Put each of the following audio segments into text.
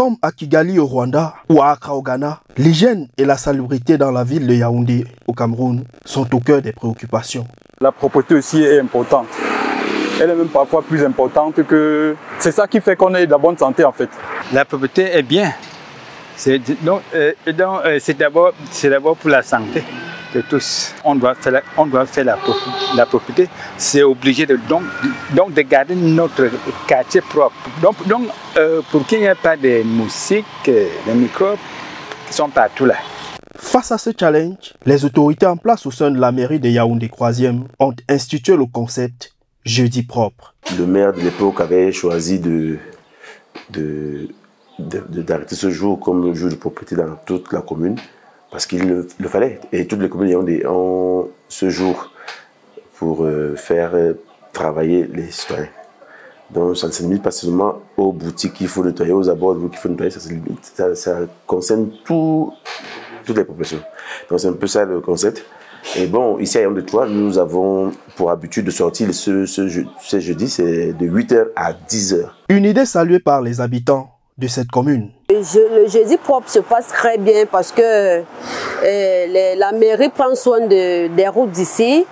Comme à Kigali au Rwanda ou à Accra au Ghana, l'hygiène et la salubrité dans la ville de Yaoundé au Cameroun sont au cœur des préoccupations. La propreté aussi est importante. Elle est même parfois plus importante que... C'est ça qui fait qu'on ait de la bonne santé en fait. La propreté est bien. C'est d'abord pour la santé de tous. On doit faire la propreté. C'est obligé de garder notre quartier propre. Pour qu'il n'y ait pas de moustiques, de microbes qui sont partout là. Face à ce challenge, les autorités en place au sein de la mairie de Yaoundé 3e ont institué le concept Jeudi propre. Le maire de l'époque avait choisi d'arrêter ce jour comme le jour de propreté dans toute la commune parce qu'il le fallait. Et toutes les communes Yaoundé ont ce jour pour faire travailler les citoyens. Donc ça ne se limite pas seulement aux boutiques qu'il faut nettoyer, aux abords qu'il faut nettoyer, ça concerne toutes les populations. Donc c'est un peu ça le concept. Et bon, ici à Yaoundé 3, nous avons pour habitude de sortir ce jeudi, c'est de 8h à 10h. Une idée saluée par les habitants de cette commune. Le jeudi propre se passe très bien parce que la mairie prend soin des routes d'ici.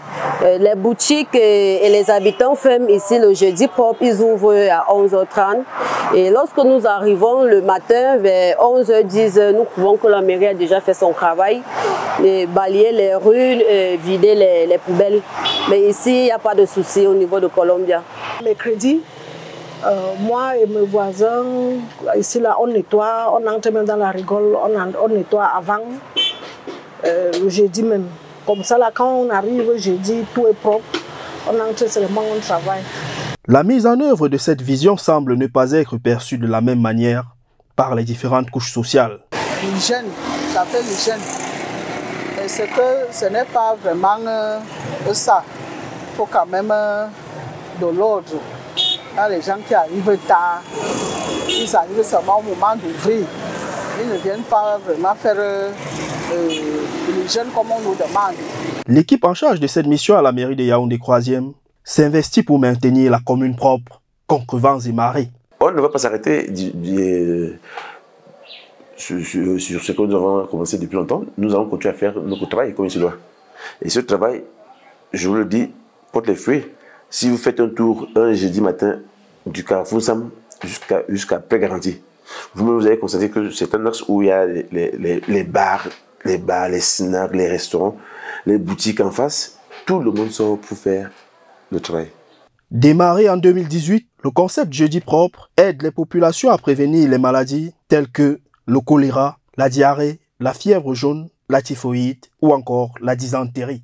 Les boutiques et les habitants ferment ici le jeudi propre. Ils ouvrent à 11h30. Et lorsque nous arrivons le matin vers 11h10, nous trouvons que la mairie a déjà fait son travail. Balayer les rues, vider les poubelles. Mais ici, il n'y a pas de souci au niveau de Columbia. Mercredi, moi et mes voisins, ici là, on nettoie, on entre même dans la rigole, on nettoie avant le jeudi même. Comme ça là, quand on arrive jeudi, tout est propre, on entre seulement, on travaille. La mise en œuvre de cette vision semble ne pas être perçue de la même manière par les différentes couches sociales. L'hygiène, ça fait l'hygiène. Mais c'est que ce n'est pas vraiment ça. Il faut quand même de l'ordre. Les gens qui arrivent tard, ils arrivent seulement au moment d'ouvrir. Ils ne viennent pas vraiment faire l'hygiène comme on nous demande. L'équipe en charge de cette mission à la mairie de Yaoundé 3e s'investit pour maintenir la commune propre contre vents et marées. On ne va pas s'arrêter sur ce que nous avons commencé depuis longtemps. Nous allons continuer à faire notre travail comme il se doit. Et ce travail, je vous le dis, porte les fruits. Si vous faites un tour un jeudi matin du Carrefour Sam jusqu'à Paix Garantie, vous allez constater que c'est un axe où il y a les bars, les snacks, les restaurants, les boutiques en face. Tout le monde sort pour faire le travail. Démarré en 2018, le concept Jeudi propre aide les populations à prévenir les maladies telles que le choléra, la diarrhée, la fièvre jaune, la typhoïde ou encore la dysenterie.